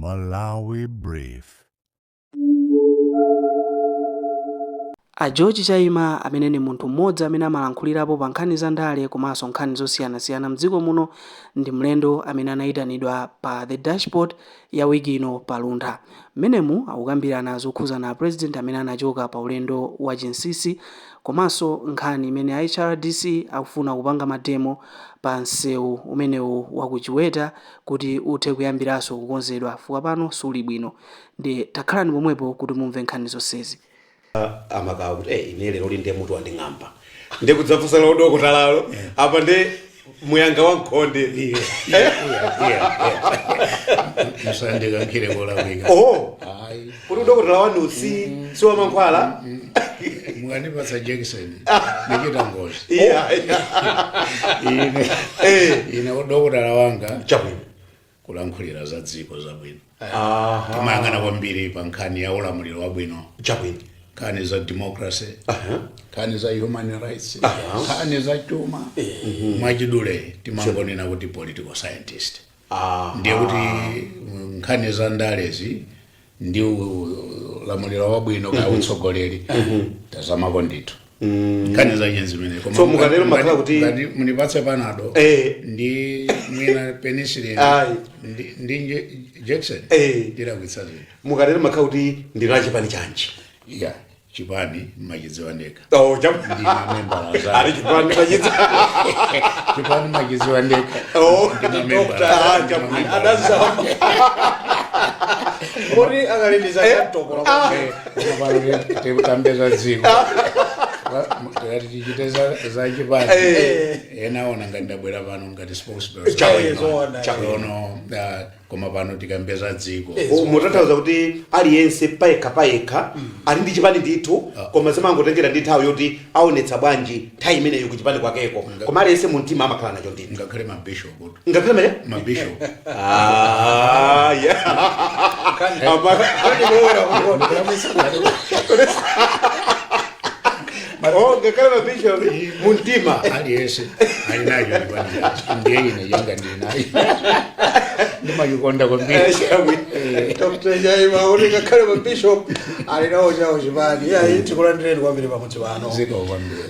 Malawi Brief. A George Chaima amene ni munthu mmodzi amene amalankhulirapo pa nkhani za ndale komanso nkhani zosiyanasiyana mdziko muno ndi mlendo amene anayitanidwa pa the dashboard ya wiki ino pa Luntha. Mmenemu akukambirana zokhuzana na president amene anachoka pa ulendo wa chinsinsi komanso nkhani imene a HRDC akufuna kupanga mademo pa msewu umenewu wa ku Chiweta kuti uthe kuyambiranso kukonzedwa fuka pano suli bwino. Ndi takhalani pomwepo kuti mumve nkhani zonsezi. Amakawa kuti ine lero ndi mutu wanding'amba ndikudzafusa lodo kutalalo apa ndi muyanga wankhonde musandika nkhire kola wika hayi kuti udokotela wanu si wa mankhwala mukanipatsa Jackson nikita ngozi ine udokotela wanga chabwino kulankhulira za dziko zabwino timayang'ana kwambiri pa nkhani ya ulamuliro wabwino chabwino, nkhani za democracy, nkhani za human rights, nkhani za chuma mwachidule timangonena kuti political scientist. Ndiye kuti nkhani za ndalezi ndi ulamuliro wabwino ka utsogoleri tazamako ndithu nkhani za nyenzi mene koma so mukanelo makhala kuti munipatse panado ndi mwina penicillin ndi Jackson ndira kuitsazi mukanelo makhala kuti ndina chipani chanji ya chipani majidziwa ndeka ndi member ari chipani majidziwa chipani majidziwa ndeka ndi member adaza Ori angalindiza chantokora kwa tembeza dziko ngati tichiteza za chipani enaona ngati ndabwera pano ngati spokesperson chakono koma pano tikambeza dziko mutanthauza kuti aliyense payekha ali ndi chipani ndithu koma zimangotengera ndi nthawi yoti aonetsa bwanji nthawi imeneyo ku chipani kwakeko koma aliyense mu mtima amakhala nacho ndithu ngakhale mabishop ngakhale mene mabishop ngakhale mabishop mu mtima aliyense alinayo ndiye ine yanga ndinayo ndimayikonda kwambiri Dr. Chaima uri ngakhale mabishop alinawo chawo chipani yayi tikulandireni kwambiri pamudzi pano ziko kwambiri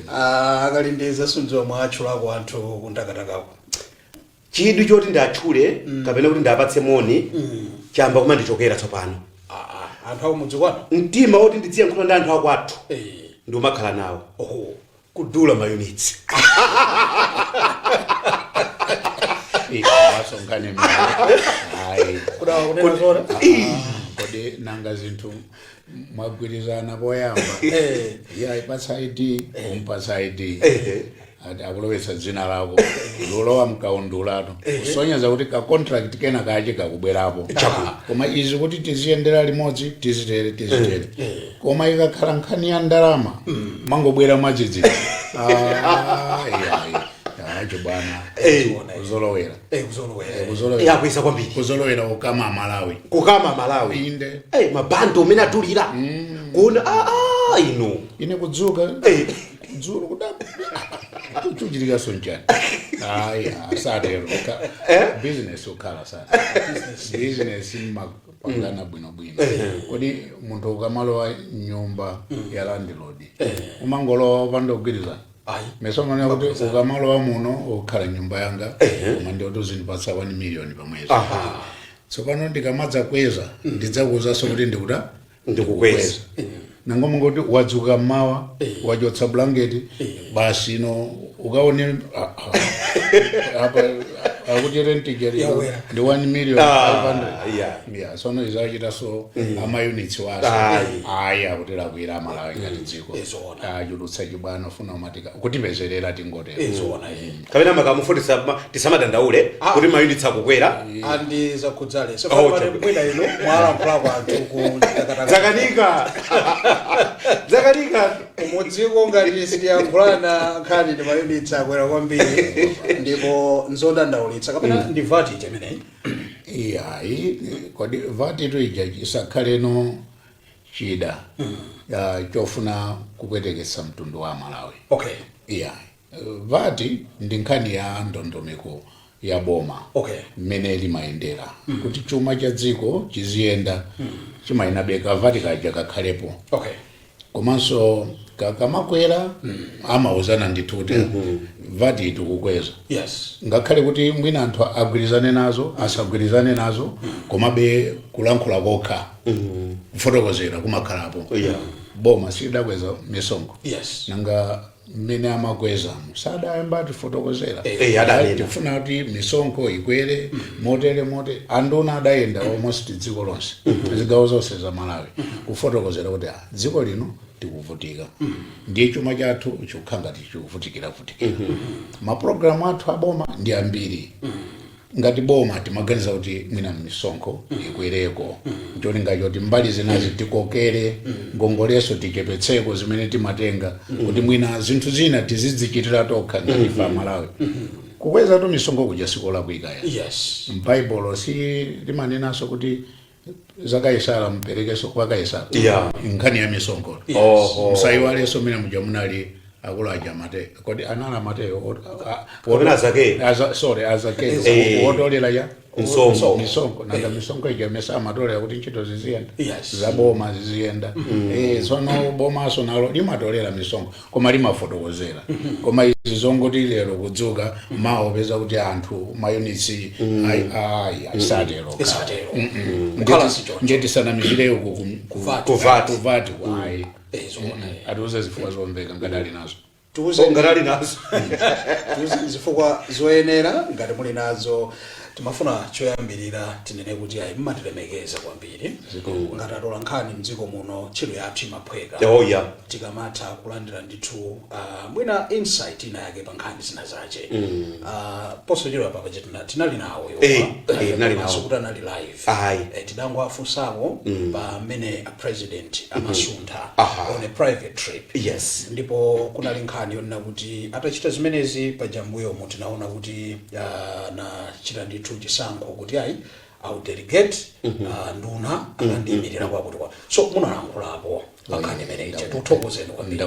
akalindiza sunzo mwatchulako anthu kundakatakako chidwi choti ndatchule kapena kuti ndapatse moni chamba kuma ndichokera tsopano anthu ako mudzi kwanu mtima woti ndidziye nkhono ndi anthu akwathu ndi umakhala nawo kudula ma units wasongane hayi kunena zona kodi nanga zinthu mwagwirizana poyamba ya ipatsa ID umpatsa ID akulowetsa dzina lako lulowa mkaundulato kusonyeza kuti ka contract kena kache kakubwerapo koma izi kuti tiziyendera limodzi tizitere koma ikakhala nkhani ya ndalama mangobwera mwadzidzidzi acho bwana kuzolowera yakwisa kwambiri kuzolowera kukama Malawi inde mabando umene atulira kuona ino ine kudzuka dzulo kudaba tuchirika sonjani asatero business ukhala sana business pangana bwino kodi munthu ukamalowa nyumba ya landlord umangolowa pandogwirizana mesomana kuti ukamalowa muno ukhala nyumba yanga koma ndiyo zindipatsa 1 million pamwezi tsopano ndikamadza kweza ndidzakuwuzanso kuti ndikukweza nangoma ngoti wadzuka mawa wachotsa blanketi basi no ukaone apa akuti rentigeri ndi 1 million 500 sono izachita so ama units waso akuti lakwira Malawi ngati dziko achulutsa chibwana funa umatika kuti mbezerera tingotera kapena makamufundisa tisamadandaule kuti ma units akukwera andi zakudzale so pamene mwina ino mwalankhulako anthu ku zakanika umudziko ngati sitiyankhulana nkhani ndi mayunitsi akwera kwambiri ndipo nzodandaulitsa kapena ndi VAT imeneyi kodi VAT ija isakhaleno chida chofuna kupweteketsa mtundu wa Malawi VAT ndi nkhani ya ndondomeko ya boma Okay. mmene limayendera kuti chuma cha dziko chiziyenda chimayinabeka vati kaja kakhalepo Okay. komanso kakamakwera amauzana ndithu kuti vati tikukweza Yes. ngakhale kuti mwina anthu agwirizane nazo asagwirizane nazo komabe kulankhula kokha kufotokozera kumakhalapo Yeah. boma sidakweza misonkho Yes. nanga mmene amakweza sadayamba tifotokozera Adalenda. tifuna kuti misonkho ikwere motere anduna adayenda almost dziko lonse zigawo zonse za Malawi kufotokozera kuti dziko lino tikuvutika ndiye chuma chathu chikukhala ngati chikuvutikira mapulogalamu athu aboma ndi ambiri ngati boma timaganiza kuti mwina misonkho ikwereko ncholinga choti mbali zinazi tikokere ngongoleso tichepetseko zimene timatenga kuti mwina zinthu zina tizidzichitira tokha ngati fa Malawi kukweza tu misonkho kuja sikola kuikaya Yes. m'Baibulo si limanenaso kuti za Kaisara mperekeso kwa Kaisara Yeah. nkhani ya misonkho musayiwalenso mmene muja munali akulu aja Mateyo kodi anala Mateyo Azake wotolera ya misonkho nanga misonkho ija mesa amatolera kuti ntchito ziziyenda Yes. za boma ziziyenda tsono bomaso nalo limatolera misonkho koma limafotokozera koma izi zongoti lero kudzuka maopeza kuti anthu mayunitsi asatero ndiyetisanamizireyo kuvati ayi atiuze zifukwa zomveka ngati ali nazo ngatali nazo zifukwa zoyenera ngati muli nazo. Timafuna choyambirira tinene kuti ayi mmatilemekeza kwambiri ngati atola nkhani mdziko muno ntchito yathu imaphweka yeah. tikamatha kulandira ndithu mwina insight ina yake pa nkhani zina zace posachedwa papa tinali nawo tinali nawo. kuti anali live tidangwafunsako pamene a president amasuntha on a private trip. Yes. Ndipo kunali nkhani yonena kuti atachita zimenezi pajambuyomo tinaona kuti na chita ndithu chisankho kuti ayi au delegate nduna akandiyimirira kwakuti kwa so munalankhulapo pakhani imeneyi tikuthokozeni kwambiri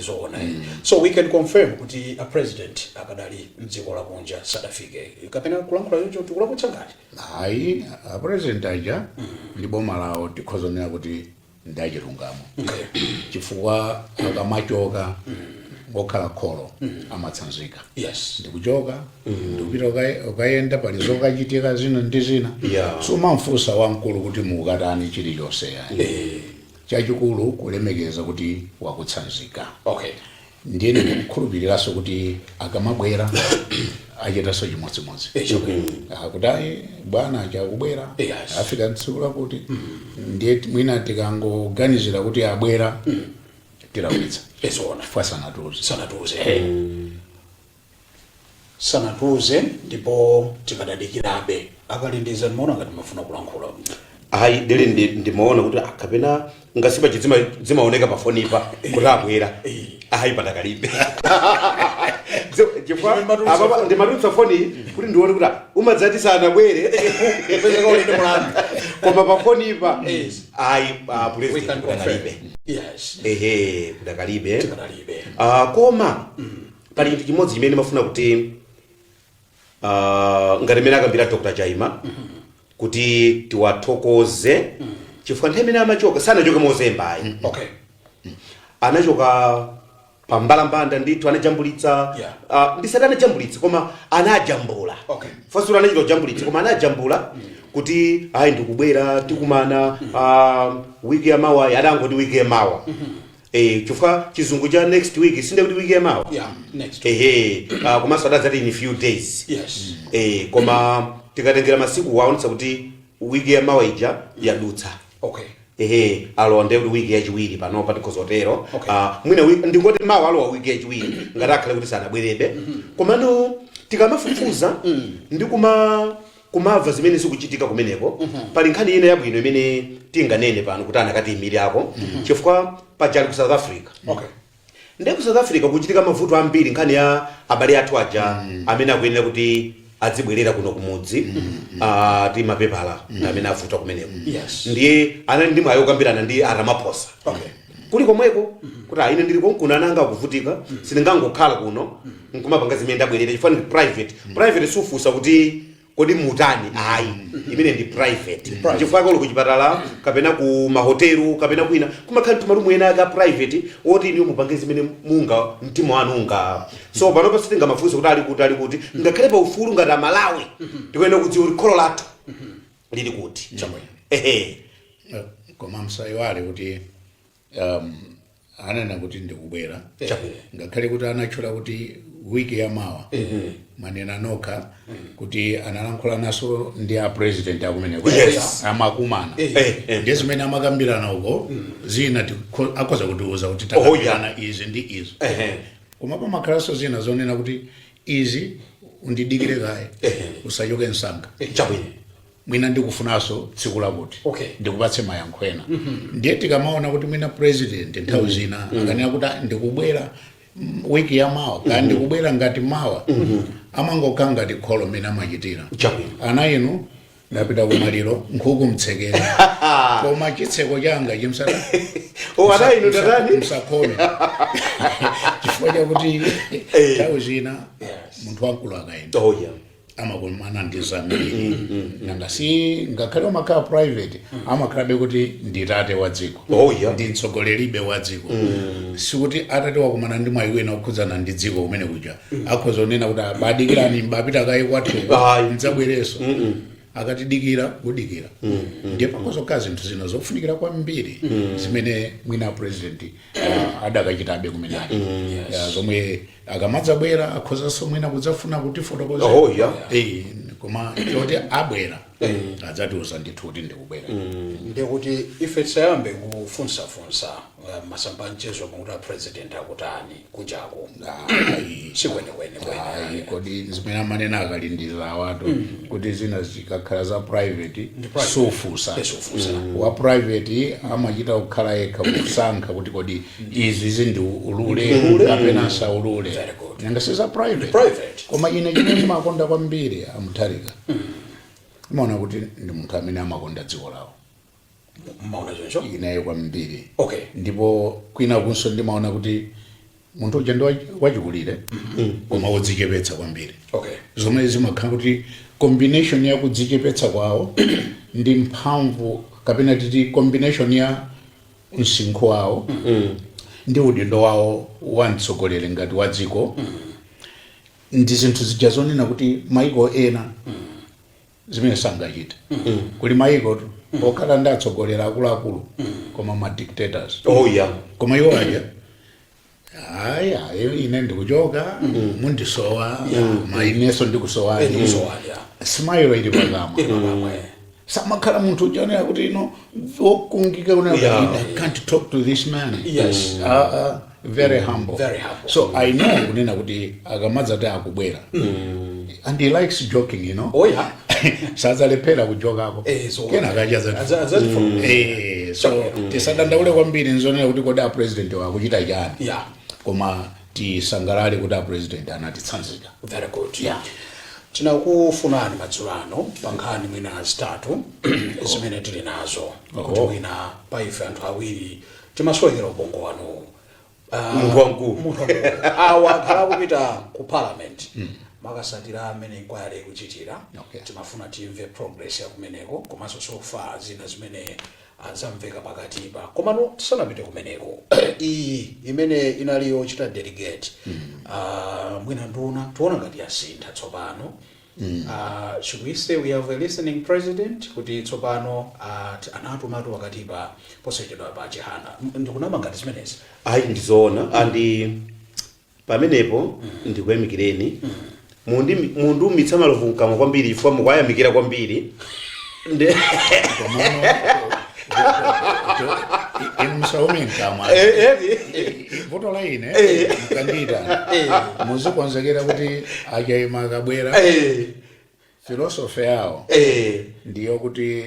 zona so we can confirm kuti a president akadali mdziko lakunja sadafike kapena kulankhula icho tikulakwitsa ngati ayi a president aja ndi boma lawo tikhozonera kuti ndachilungamo chifukwa akamachoka ngokhala kholo amatsanzika. Yes. Ndikuchoka ndikupita ukayenda pali zokachitika zina ndi zina sumamfunsa wamkulu kuti mukatani chilichonse chachikulu kulemekeza kuti wakutsanzika. Okay. Ndiye kukhulupiriraso kuti akamabwera achitaso chimodzimodzi akuti bwana achakubwera afika tsiku lakuti ndiye mwina tikangoganizira kuti abwera tirawitsa chifukwa sanatuze ndipo tikadadikirabe akalindiza ndimaona ngati mafuna kulankhula ayi dele ndimaona kuti kapena ngasipa zimaoneka pa foni pa kuti abwera ayi patakalibe chifukwa ndimatulutsa foni kuti ndione kuti umadzati sanabwere koma pa foni pa ayi president patakalibe. Yes. Patakalibe. Koma pali chinthu chimodzi chimene mafuna kuti ngati mene akambira Dr. Chaima kuti tiwathokoze chifukwa nthawi imene amachoka sanachoke mozemba ayi. Okay. Anachoka pambalambanda ndithu anajambulitsa ndisadanajambulitsa koma anajambula. Okay. Fasula anachita kujambulitsa koma anajambula kuti ayi ndikubwera tikumana wiki ya mawa adangoti wiki ya mawa. Chifukwa chizungu cha next week sinde kuti wiki ya mawa. Next week. Koma sadazati in a few days. Yes. Koma tikatengera masiku waonetsa kuti wiki ya mawa ija yadutsa. Okay. Alonde kuti wiki yachiwiri pano patikozotero. Okay. Mwina ndingoti mawa alowa wiki yachiwiri ngati akhale kuti sanabwerebe. Komano tikamafufuza ndi kumava zimene zikuchitika kumeneko pali nkhani ina yabwino imene tinganene pano kuti anakati imiri ako chifukwa pajali ku South Africa. Okay. Ndi ku South Africa kuchitika mavuto ambiri nkhani ya abale athu aja amene akuyenera kuti adzibwerera kuno kumudzi ti mapepala amene avuta kumeneko. Yes. Ndiye anali ndi mwayo kambirana ndi Ramaphosa. Okay. kuli komweko kuti ine ndili konkuno ananga akuvutika sindingangokhala kuno nkumapanga zimene ndabwerera chifani private sufusa kuti kodi mutani ayi imene ndi private chifukwa kolo kuchipatala kapena ku mahotelu kapena kwina kumakhala tumalumu ena aka private oti iniyo mupange zimene munga mtima wanu unga so panopa sitinga mafunso kuti ali kuti ngakhale pa ufulu ngati Malawi tikuyenera kudziwa kuti kholo lathu lili kuti koma msayiwale kuti anena kuti ndikubwera ngakhale kuti anachula kuti wiki ya mawa manena nokha kuti analankhula naso ndi a president akumene amakumana ndi zimene amakambirana uko zina akhoza kutiuza kuti takambirana izi ndi izi koma pamakhalanso zina zonena kuti izi undidikire kaye usachoke msanga mwina ndikufunaso tsiku lakuti ndikupatse mayankho ena ndiye tikamaona kuti mwina president nthawi zina akanena kuti ndikubwera wiki ya mawa kandi ndikubwera ngati mawa amangokhala ngati kholo mmene amachitira ana inu ndapita kumaliro nkhuku mtsekeni koma chitseko changa chimsana msakhome chifukwa chakuti nthawi zina munthu wamkulu akayenda amakumana ndi zambiri nanga si ngakhale umakhala private amakhalabe kuti nditate wa dziko ndi mtsogoleribe wa dziko sikuti atate wakumana ndi mwayi wina okhudzana ndi dziko kumene kuja akhoza kunena kuti badikirani mbapita kaye kwathu mdzabwereso akatidikira kudikira ndiye pakozokhala zinthu zina zofunikira kwambiri zimene mwina president adakachitabe kumenayo zomwe akamadzabwera akhozanso mwina kudzafuna kuti fotokoza koma choti abwera adzatiuza ndithu kuti ndikubwera ndikuti ife tisayambe kufunsafunsa masamba mchezo kuti president akutani kunjako sikwenekwene kodi zimene amanena akalindira awatu kuti zina zikakhala za private sufusa wa private amachita kukhala yekha kusankha kuti kodi izi ndi ulule kapena saulule nanga siza private koma ine chimene ndimakonda kwambiri amutharika imaona kuti ndi munthu amene amakonda dziko lawo inaye kwambiri ndipo kwina kunso ndimaona kuti munthu uja ndi wachikulire koma wodzichepetsa kwambiri zomwe zimakhala kuti combination ya kudzichepetsa kwawo ndi mphamvu kapena titi combination ya msinkhu wawo ndi udindo wawo wa mtsogoleri ngati wa dziko ndi zinthu zija zonena kuti maiko ena zimene sangachita kuli maiko okhala ndi atsogoleri akuluakulu koma ma dictators koma iwo aja ine ndikuchoka mundisowa maineso ndikusowani simailo ili pakamwa samakhala munthu ujonera kuti ino wokungika kunena I can't talk to this man very humble so I know kunena kuti akamadzati akubwera and he likes joking, you know. Sazalephera kujokako kena akajaza so tisadandaule kwambiri nzonera kuti kodi a president wakuchita chani koma tisangalale kuti a president anatitsanzika. Very good. Tinakufunani madzulo pa nkhani mwina zitatu zimene tili nazo kuti mwina paife anthu awiri timasowekera ubongo wanu munthu awa akhala kupita ku parliament makasatira amene inquiry kuchitira timafuna timve progress ya kumeneko komanso so far zina zimene zamveka pakatipa komano tisanapite kumeneko iyi imene inaliyo chita delegate mwina nduna tuona ngati yasintha tsopano should we say we have a listening president kuti tsopano anatumatu pakatipa posachedwa pa chihana ndikunama ngati zimenezi ndizoona andi pamenepo ndikuyamikireni mundu umitsa malovu mkamwa kwambiri ifwa mukwayamikira kwambiri Msaume mkamwa voto la ine mkandida muzikonzekera kuti ajaima akabwera philosophy yao ndiyo kuti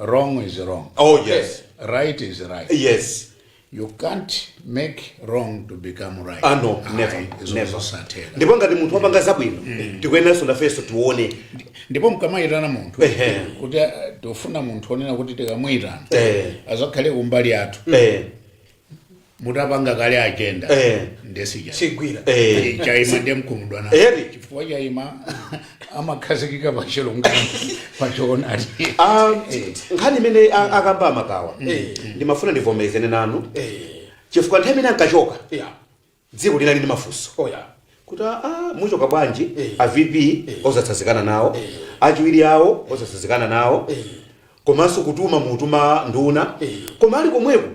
wrong is wrong, right is right. You can't make wrong to become right. No, never. Ndipo ngati munthu wapanga zabwino tikuyeneranso nafenso tuone ndipo mkamayitana munthu kuti tofuna munthu onena kuti tikamuyitana azakhale kumbali athu mutapanga kale agenda ndesija sigwira chaima ndemkumudwa na chifukwa chaima amakhazikika pachilungamo pachonati nkhani imene akamba amakawa ndimafuna ndivomerezane nanu chifukwa nthawi imene ankachoka dziko linali ndi mafunso kuti muchoka bwanji a VP osatsanzikana nawo achiwiri awo osatsanzikana nawo komanso kutuma mutuma nduna koma ali komweko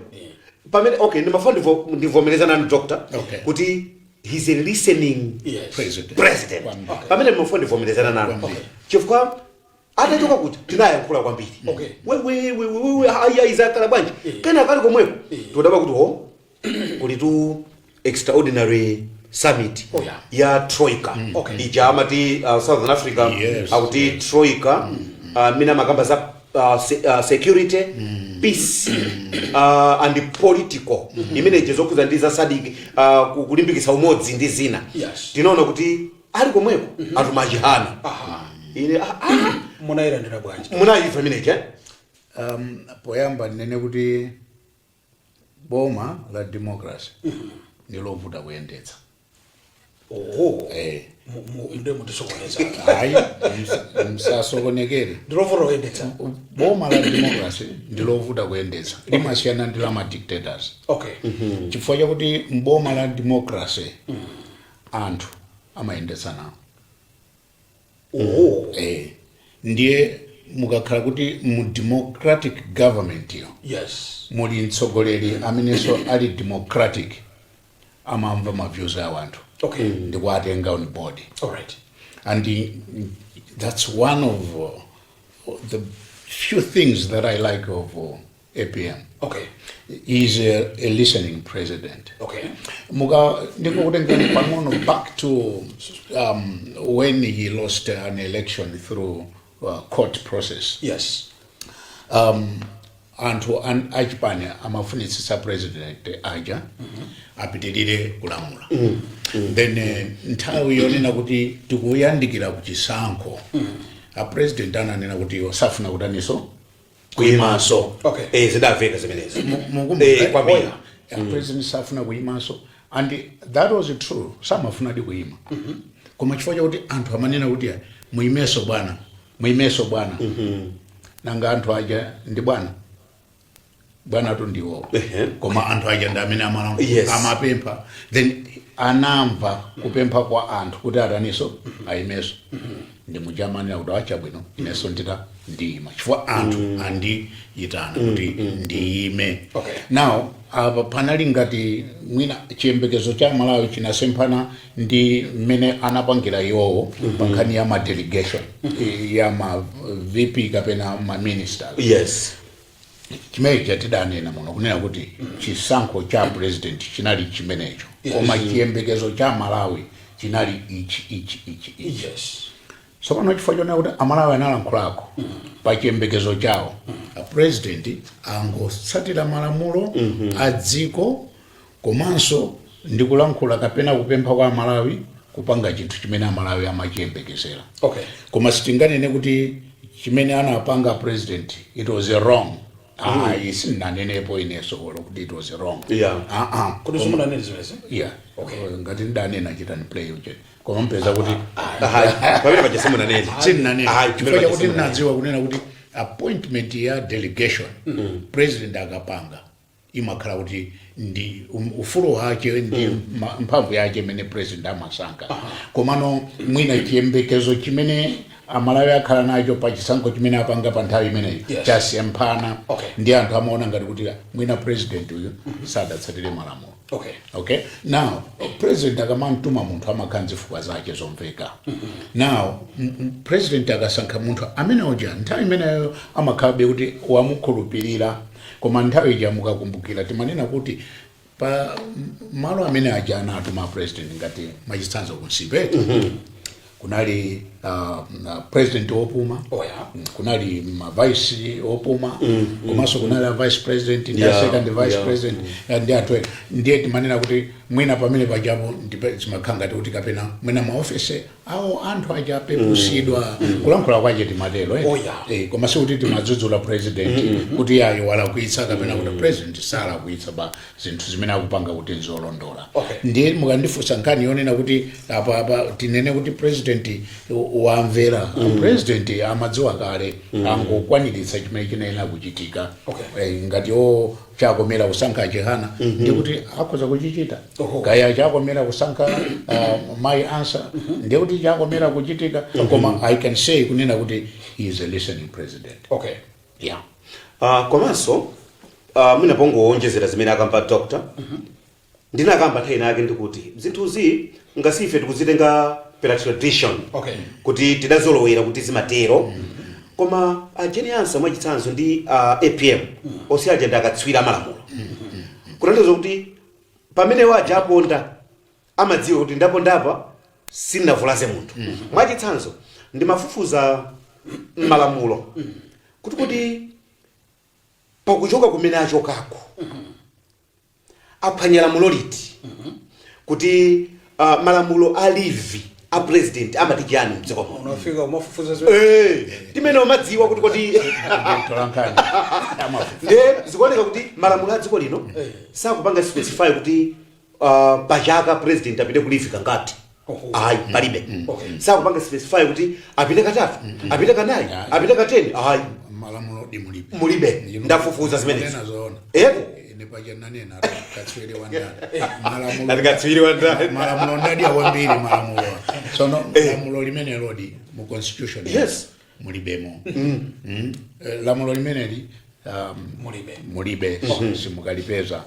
pamene ndimafuna ndivomerezana nanu doctor kuti he's a listening president pamene ndimafuna ndivomerezana nanu chifukwa atachoka kuti tinayankhula kwambiri wewe izakhala bwanji kana kali komweko todaba kuti kuli tu extraordinary summit ya troika ija amati Southern Africa akuti troika mina makamba za security peace and political imene ijezokuza ndi za SADC kulimbikitsa umodzi ndi zina tinaona kuti ali komweko atumajihana ine munayirandira bwanji munayifa imeneje poyamba nene kuti boma la democracy nilovuta kuyendetsa nde mutisokoneza hayi msasokonekere ndilovuta kuyendetsa boma la democracy ndilovuta kuyendetsa limasiyana ndi la ma-dictators chifukwa chakuti mboma la democracy anthu amayendetsa nawo ndiye mukakhala kuti mu democratic government yo muli mtsogoleri amenenso ali democratic amamva maviews a wanthu ndikuwatenga on board and that's one of the few things that I like of APM he's a listening president ndikutengeni pang'ono back to when he lost an election through court process anthu achipani amafunitsitsa president aja apitirire kulamula then nthawi yonena kuti tikuyandikira kuchisankho a president ananena kuti safuna kutaniso kuyimaso zidaveka zimenezo kwambiri president safuna kuyimaso and that was true samafuna di kuyima koma chifukwa chakuti anthu amanena kuti muyimeso bwana nanga anthu aja ndi bwana tu ndiwo koma anthu aja ndi amene amapempha then anamva kupempha kwa anthu kuti ataniso ayimeso ndi mujamanira kuti achabwino ineso ndiyima chifukwa anthu andiyitana kuti ndiyime now apa panali ngati mwina chiyembekezo cha Malawi chinasemphana ndi mmene anapangira iwowo pankhani ya ma-delegation ya ma-VP kapena ma-ministers chimene chatidanena muno kunena kuti chisankho cha president chinali chimenecho koma chiyembekezo cha Malawi chinali ichi so pano chifukwa chonena kuti Amalawi analankhulako pa chiyembekezo chawo president angotsatira malamulo a dziko komanso ndikulankhula kapena kupempha kwa Amalawi kupanga chinthu chimene Amalawi amachiyembekezera koma sitinganene kuti chimene anapanga president it was wrong isinanenepo ineso kuti it was wrong kuti simunanene zimene ngati ndanena chitani play uje koma mpeza kuti pamene paja simunanene sinanene chifukwa chakuti nadziwa kunena kuti appointment ya delegation president akapanga imakhala kuti ndi ufulu wake ndi mphamvu yake imene president amasankha komano mwina chiyembekezo chimene Amalawi akhala nacho pa chisankho chimene apanga pa nthawi imeneyi chasemphana ndi anthu amaona ngati kuti mwina president uyu sadatsatire malamulo now president akamamtuma munthu amakhala zifukwa zake zomveka now president akasankha munthu amene uja nthawi imeneyo amakhalabe kuti wamukhulupirira koma nthawi ija mukakumbukira timanena kuti pa malo amene aja anatuma president ngati mwachitsanzo kunsipe kunali president opuma oya kunali mavice opuma komanso kunali vice president ndi second vice president ndi anthu ndiye timanena kuti mwina pamene pajapo zimakhanga kuti kapena mwina maofisi awo anthu aja apepusidwa kulankhula kwache timatero komanso kuti timadzudzula president kuti ayo walakwitsa kapena kuti president salakwitsa ba zinthu zimene akupanga kuti nzolondola ndiye mukandifunsa nkhani yonena kuti apa tinene kuti president wamvera president amadziwa kale angokwaniritsa chimene chinena kuchitika ngati chakomera kusankha Chihana ndi kuti akhoza kuchichita kaya chakomera kusankha my answer ndi kuti chakomera kuchitika koma I can say kunena kuti he is a listening president. Komanso mwina pongoonjezera zimene akampa doctor ndinakamba nthawi yake ndikuti zinthuzi ngasife tikuzitenga per tradition kuti tidazolowera kuti zimatero koma ageniansa mwachitsanzo ndi APM osi agenda akatswira malamulo kutanthauza kuti pamene waja aponda amadziwa kuti ndapondapa sinnavulaze munthu mwachitsanzo ndimafufuza malamulo kuti pakuchoka kumene achokako aphwanya lamulo liti kuti malamulo alivi a president amati chani mdziko muno unafika umafufuza timene umadziwa kuti kodi zikuoneka kuti malamulo a dziko lino sakupanga specify kuti pachaka president apite kulivika ngati ayi palibe sakupanga specify kuti apite katatu apite kanayi apite kateni ayi malamulo di mulibe ndafufuza zimenezi nepajananena katswiri malamulo ndadi awambiri malamulo sono lamulo limene lodi mu constitution mulibemo lamulo limeneli mulibe simukalipeza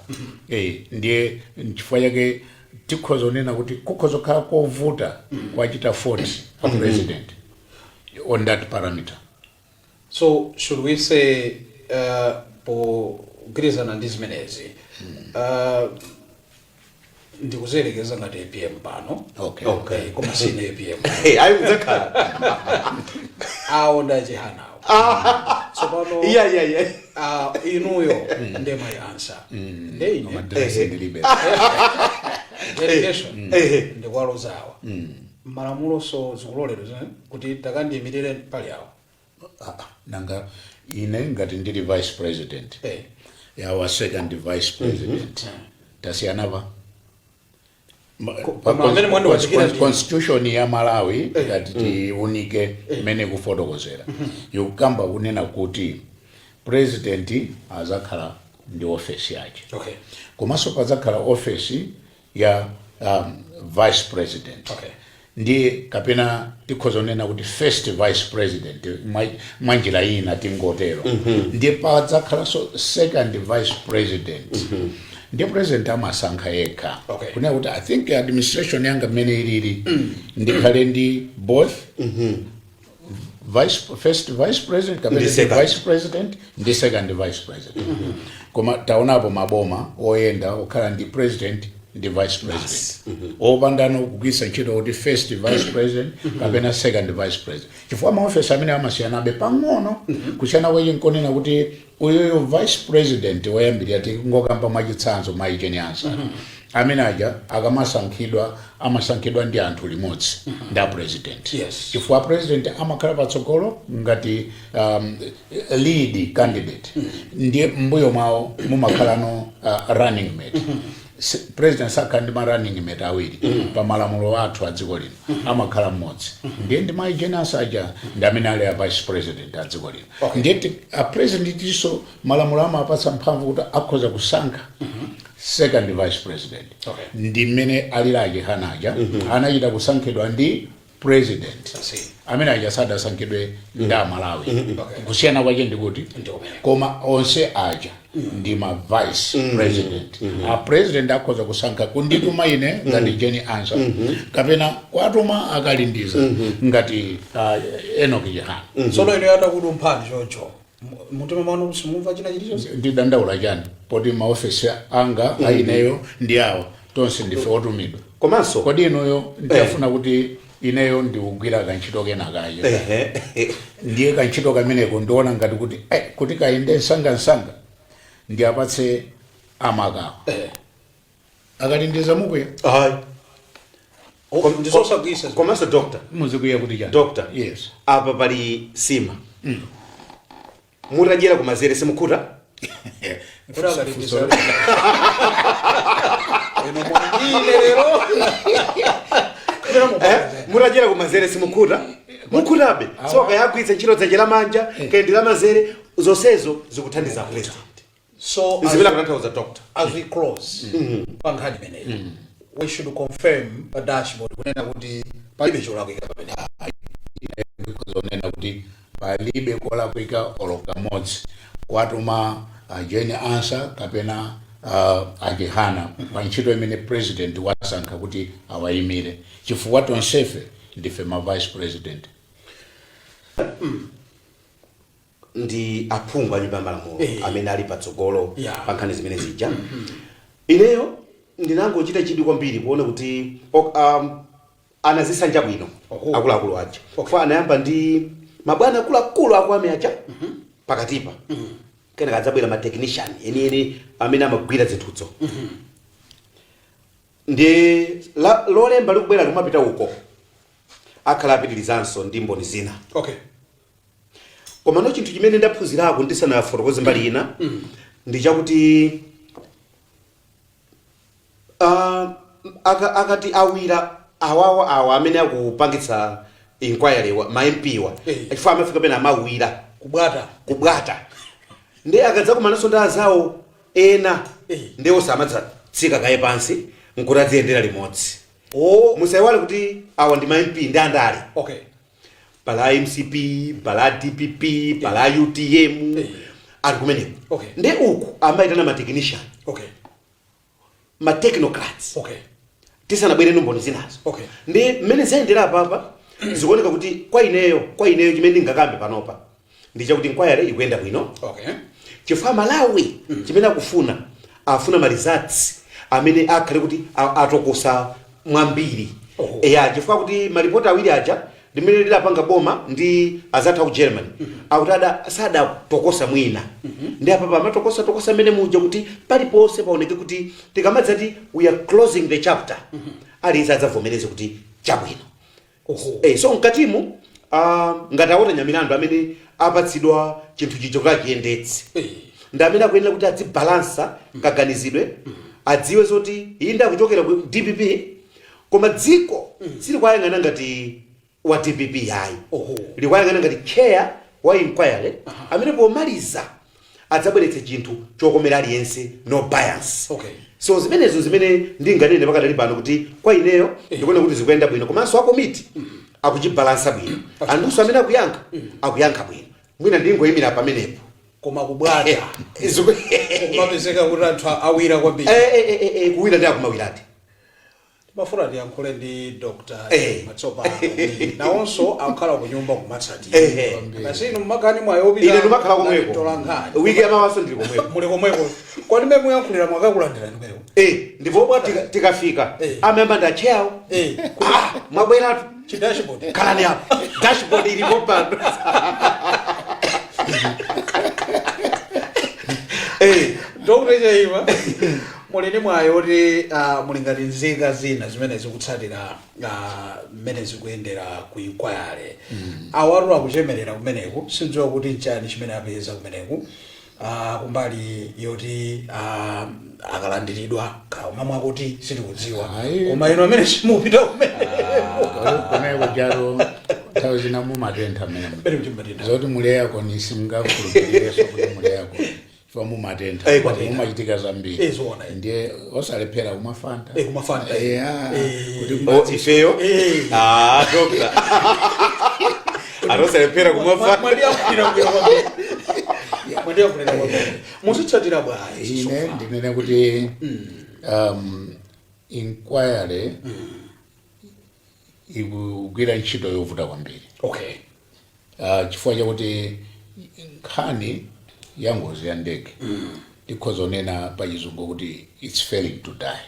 ndiye chifukwa chake tikhoza kunena kuti kukhoza kukhala kovuta kwachita 40 a president on that parameter. So should we say kugwirizana ndi zimenezi ndikuzerekeza ngati APM pano koma sine APM ayimzakhala aonda Chihanawo so pano inuyo nde my answer nde delegation ndikwalozawa malamulo so zikulolero kuti takandiyimirire pali awo nanga ine ngati ndili vice president our second vice president tasiyanapa constitution ya Malawi ngati tiunike mene kufotokozera yokamba kunena kuti president azakhala ndi office yake komanso pazakhala office ya vice president ndiye kapena tikhoza kunena kuti first vice president mwanjira ina tingotero ndiye padzakhala so second vice president ndiye president amasankha yekha kunena kuti I think administration yanga mmene ilili ndikhale ndi both first vice president kapena vice president ndi second vice president koma taonapo maboma oyenda okhala ndi president ndi vice president opandano kugwisa ntchito kuti first vice president kapena second vice president chifukwa maofesi amene amasiyanabe pang'ono kusiyana kweche nkonena kuti uyoyo vice president woyambirira ngokamba mwachitsanzo maigeniansa amene aja amasankhidwa ndi anthu limodzi nda president chifukwa president amakhala patsogolo ngati lead candidate ndiye mbuyo mwawo mumakhalano running mate president sakhala ndi ma running mate awiri pa malamulo athu a dziko lino amakhala mmodzi ndiye ndi maigeniansa aja ndi amene ali a vice president a dziko lino ndiye a president iso malamulo amapatsa mphamvu kuti akhoza kusankha second vice president ndi mmene alilaje hanaja anachita kusankhidwa ndi president amene aja sadasankhidwe nda Malawi kusiyana kwache ndikuti koma onse aja ndi ma vice president a president akhoza kusankha kundituma ine ngati Jenny Answer kapena kwatuma akalindiza ngati Enoch Chihana sono ino yata kuti umphani chocho mutima mwanu simumva china chilichonse ndidandaula chani poti maofesi anga aineyo ndi awo tonse ndife otumidwa komanso kodi inoyo ndiyafuna kuti ineyo ndikugwira kantchito kena kayo ndiye kantchito kameneko ndiona ngati kuti kuti kayende msangamsanga ndiyapatse amakawo akati ndizamukwiya komanso doctor muzikwiya kuti chani doctor yes apa pali sima mutadyera kumazere simukhuta mutadyera kumazere simukhuta mukhutabe so kayagwitsa ntchito dzanja lamanja kendi lamazere zonsezo zikuthandiza president so zimene akutanthauza doctor as we close pankhani imeneyi we should confirm pa dashboard kunena kuti palibe cholakwika pamene zonena kuti palibe kolakwika olokamodzi kwatuma jeni answer kapena ajihana pa ntchito imene president wasankha kuti awayimire chifukwa tonsefe ndife ma vice president ndi aphungu a nyumba ya malamulo amene ali patsogolo pa nkhani zimene zija ineyo ndinangochita chidwi kwambiri kuona kuti anazisanja bwino akuluakulu aja kwa anayamba ndi mabwana akuluakulu akwame aja pakatipa kena kadzabwera ma technician eni amene amagwira zinthuzo ndi lolemba likubwera kumapita uko akhala apitirizanso ndi mboni zina koma no chinthu chimene ndaphunzirako ndisanafotokoze mbali ina ndi chakuti akati awira awa amene akupangitsa inquiry ma MP wa chifukwa amafika pena amawira kubwata ndi akadzakumananso ndi azawo ena ndiwo samadzatsika kaye pansi nkuti adziyendera limodzi musayiwale kuti awa ndi ma MP ndi andale pala MCP pala DPP pala UTM ali kumeneko ndi uku amayitana ma technician ma technocrats tisanabwere nomboni zinazo ndi mmene zayendera papa zikuoneka kuti kwa ineyo chimene ndingakambe panopa ndi chakuti inquiry ikuyenda bwino chifukwa Malawi chimene afuna ma results amene akhale kuti atokosa mwambiri chifukwa kuti malipoti awiri aja limene lidapanga boma ndi azatha ku Germany akutada sadatokosa mwina ndi apa amatokosa mene muja kuti paliponse paoneke kuti tikamadzati we are closing the chapter aliyense adzavomereze kuti chabwino so mkatimu ngati awota nyamilandu amene apatsidwa chinthu chicho kachiyendetse ndi amene akuyenera kuti adzibalansa kaganizidwe adziwe zoti iyi ndakuchokera ku DPP koma dziko silikwayang'ana ngati wa DPP yayi likwayang'ana ngati chair wa inquiry amene pomaliza adzabweretse chinthu chokomera aliyense no bias so zimenezo zimene ndinganene pakadali pano kuti kwa ineyo ndikuona kuti zikuyenda bwino komanso akomiti akuchibalansa bwino anthuso amene akuyankha bwino mwina ndingoyimira pamenepo koma kubwata kumapezeka kuti anthu awira kwambiri kuwira ndi akumawirati mafuna ndiyankhule ndi Dr. Matsopano nawonso akhala ku nyumba kumatsati kasino mmakani mwayopita ine ndimakhala komweko wiki yamawaso ndili komweko muli komweko kwani mmene muyankhulira mwakakulandira ndimeko ndipo tikafika amemba ndacheyawo mwabweratu chidashboard kalani apo dashboard ilipo pano Dr. Iva mulini mwayoti mulingati nzika zina zimene zikutsatira mmene zikuyendera ku inquiry awatu akuchemerera kumeneku sindziwa kuti nchani chimene apeza kumeneku kumbali yoti akalandiridwa kama akuti sitikudziwa koma ino amene simupita kumeneku jaro tawo zina mumatentha mmene zoti muleyako nisimungafulukireso kuti muleyako fa mumatentha mumachitika zambiri ndiye osalephera kumafanta kuti ifeyo doctor arosalepera kumafanta musitsatira bwayi ine ndinene kuti inquiry ikugwira ntchito yovuta kwambiri chifukwa chakuti nkhani ya ngozi ya ndege tikhoza kunena pa chizungu kuti it's failing to die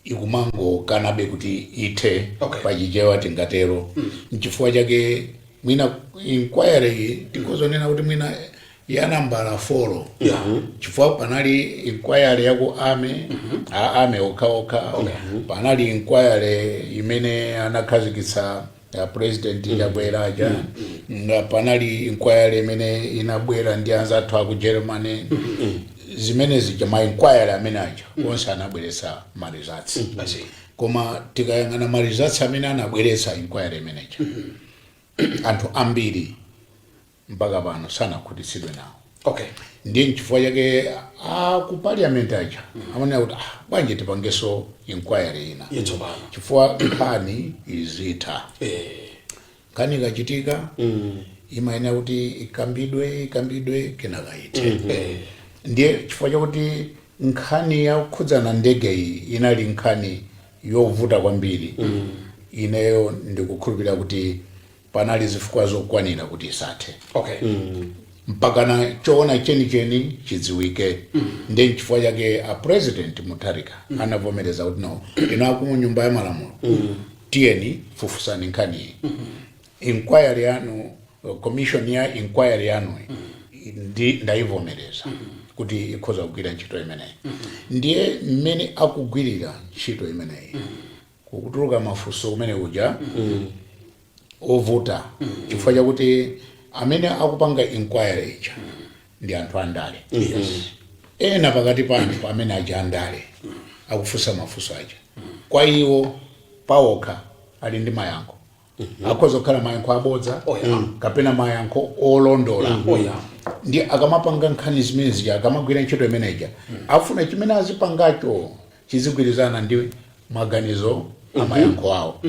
ikumango kanabe kuti ite Okay. pachichewa tingatero nchifukwa chake mwina inquiry tikozonena kuti mwina ya nambala 4 chifukwa panali inquiry yako ame okhaokha panali inquiry imene anakhazikitsa president Chakwera nga panali inquiry imene inabwera ndi anzathu aku Germany zimene zija ma inquiry amene aja onse anabweretsa ma results koma tikayang'ana ma results amene anabweretsa inquiry imene anthu ambiri mpaka pano sanakhutitsidwe nawo. Okay. Ndiye nchifukwa chake ku parliament aja amene kuti bwanji tipangeso inquiry ina Yetsopano. chifukwa nkhani izitha nkhani ikachitika imayenera kuti ikambidwe kenaka ite. Ndiye chifukwa chakuti nkhani yakukhudzana ndege iyi inali nkhani yovuta kwambiri ineyo ndikukhulupirira kuti panali zifukwa zokwanira kuti isathe. Okay. Mpakana choona chenicheni chidziwike. Ndiye chifukwa chake a president Mutharika anavomereza kuti no inaku mu nyumba ya malamulo tiyeni fufusani nkhani inquiry yanu commission ya inquiry yanu ndaivomereza kuti ikhoza kugwira ntchito imeneyi. Ndiye mmene akugwirira ntchito imeneyi kukutuluka mafunso kumene kuja ovuta chifukwa chakuti amene akupanga inquiry ija ndi anthu andale. Ena pakati pa anthu amene aja andale akufunsa mafunso aja kwa iwo paokha ali ndi mayankho akhoza kukhala mayankho abodza kapena mayankho olondola. Ndi akamapanga nkhani zimene zija akamagwira ntchito imeneja afuna chimene azipangacho chizigwirizana ndi maganizo amayankho awo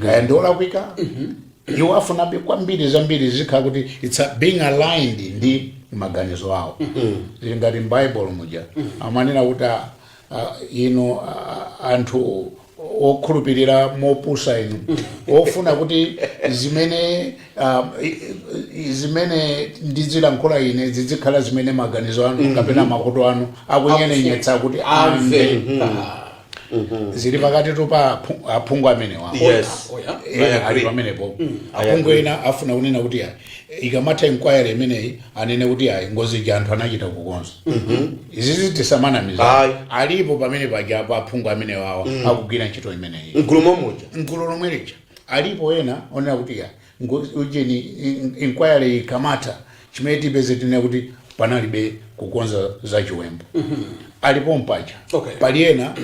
kaya ndi olakwika iwo afunabe kwambiri zambiri zikhala kuti it's being aligned ndi maganizo awo. Ngati m'Bible muja amanena kuti anthu okhulupirira mopusa inu ofuna kuti zimene ndizilankhula ine zizikhala zimene maganizo anu kapena makutu anu akunyenyetsa kuti amve. Zili pakati pa aphungu amene wawo. Ali pamenepo aphungu ena afuna kunena kuti ikamatha inquiry imeneyi anene kuti ngozi ija anthu anachita kukonza. Izizi tisamanamiza alipo pamene paja pa aphungu amene wawo akugwira ntchito imeneyi mgulu lomwe lija alipo ena onena kuti ujeni inquiry ikamata chimene tipeze tinena kuti panalibe kukonza za chiwembu. Alipo mpaja pali ena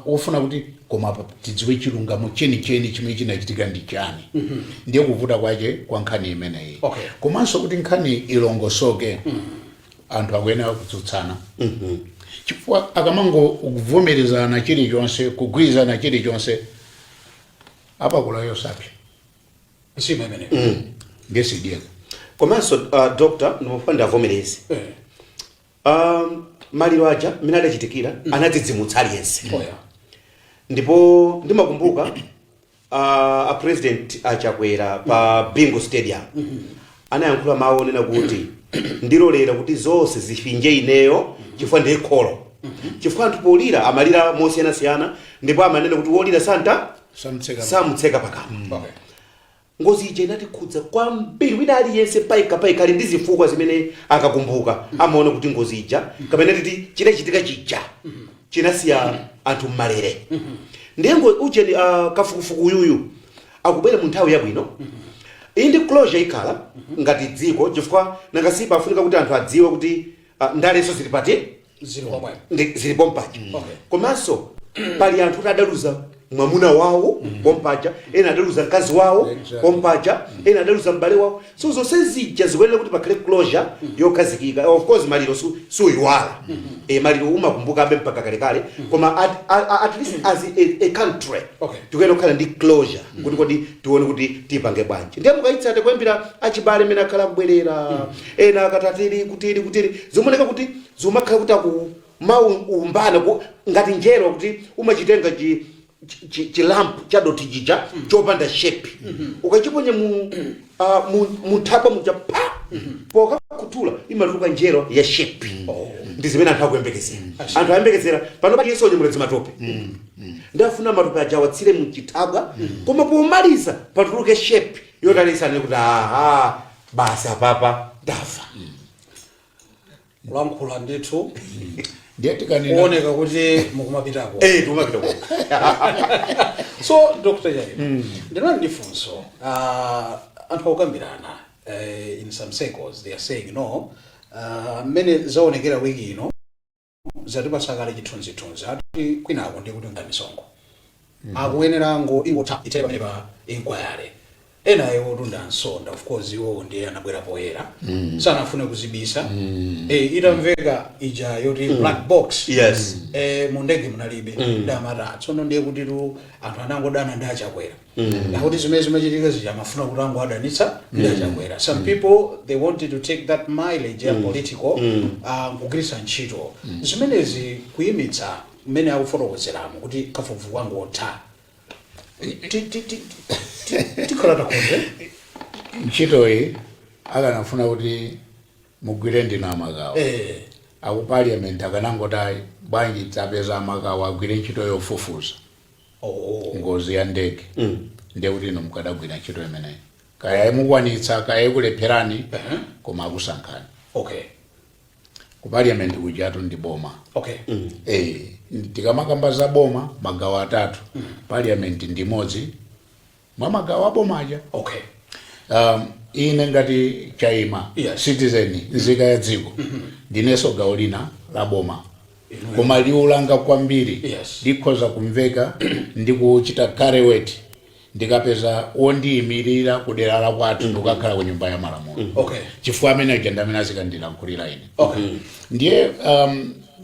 ofuna kuti koma tidziwe chilungamo chenicheni chimene chinachitika ndi chani. Ndiye kuvuta kwache kwa nkhani imeneyi. Komanso kuti nkhani ilongosoke anthu akuyenera kutsutsana chifukwa akamangovomerezana chilichonse kugwirizana chilichonse apakulayo sapya Nsima imeneyo. ngesidiyeka. Komanso Dr. ndimufanda avomereze maliro aja mmene adachitikira anadzidzimutsa aliyense. Ndipo ndimakumbuka a president achakwera pa Bingu Stadium anayankhula mawu onena kuti ndilolera kuti zonse zifinje ineyo chifukwa ndi kholo. Chifukwa anthu polira amalira mosiyanasiyana ndipo amanena kuti wolira santa samutseka pakamwa. Ngozi ija inatikhudza kwambiri wina aliyense paika ali ndi zifukwa zimene akakumbuka amaona kuti ngozi ija kapena titi chinachitika chija chinasiya anthu mmalere. Ndiye ujeni kafukufuku yuyu akubwera mu nthawi yabwino. Iyi ndi closure ikhala ngati dziko chifukwa nakasipa afunika kuti anthu adziwe kuti ndaleso zili pati zili pompaja. Komanso pali anthu kuti adaluza mwamuna wawo pompaja, ena adaluza mkazi wawo pompaja, ena adaluza mbale wawo. So zonse zija zikuyenera kuti pakhale closure yokhazikika. Of course maliro suyiwala. Maliro umakumbuka abe mpaka kalekale koma at least as a country tikuyenera kukhala ndi closure kuti kodi tione kuti tipange bwanji. Ndiye mukayitsate kwambira achibale mena akhala kubwerera ena akatatiri kutiri zomoneka kuti zomakhala kuti umbana ngati njero kuti umachitenga chilampu cha doti jija chopanda shape ukachiponya mu thapa muja pa poka kutula imatuluka njero ya shape. ndi zimene anthu akuyembekezera anthu ayembekezera pano paliyense onyamula matope ndafuna matope aja awatsire mchithabwa koma pomaliza patuluke shape yotalisana kuti aha basi apapa ndafa kulankhula ndithu ndiye tikanena kuoneka kuti mukumapitako tumapitako so Dr. Jaima ndinali ndi funso anthu akukambirana in some circles they are saying no mmene zaonekera wiki ino zatipatsa kale chithunzithunzi ati kwinako ndi kuti ngamisongo akuyenerango ingotha itera pamene pa inquiry ena iwo tunda nsonda of course iwo ndiye anabwera poyera sanafune kuzibisa itamveka ija yoti black box yes mundege munalibe ndamata tsono ndiye kuti tu anthu anangodana ndi achakwera akuti zimene zimachitika zichamafuna kuti angoadanitsa ndi achakwera some people they wanted to take that mileage ya political kugwiritsa ntchito zimenezi kuyimitsa mmene akufotokozeramo kuti kafukufuku angotha tikhalata konde ntchitoyi akanafuna kuti mugwire ndinu amagawo aku parliament akanangotayi bwanji tapeza amagawo agwire ntchito yofufuza ngozi ya ndege ndiye kuti ino mukadagwira ntchito imeneyi kaya mukwanitsa kaya kulepherani koma akusankhani ku parliament kujatu ndi boma tikamakamba za boma magawo atatu parliament ndi modzi mwa magawo abomaja ine ngati Chaima citizen nzika ya dziko ndineso gawo lina la boma koma liulanga kwambiri likhoza kumveka ndi kuchita kareweti ndikapeza ondiyimirira kudera la kwathu ndikakhala ku nyumba ya malamulo chifukwa amene agenda amene azikandilankhulira ine ndiye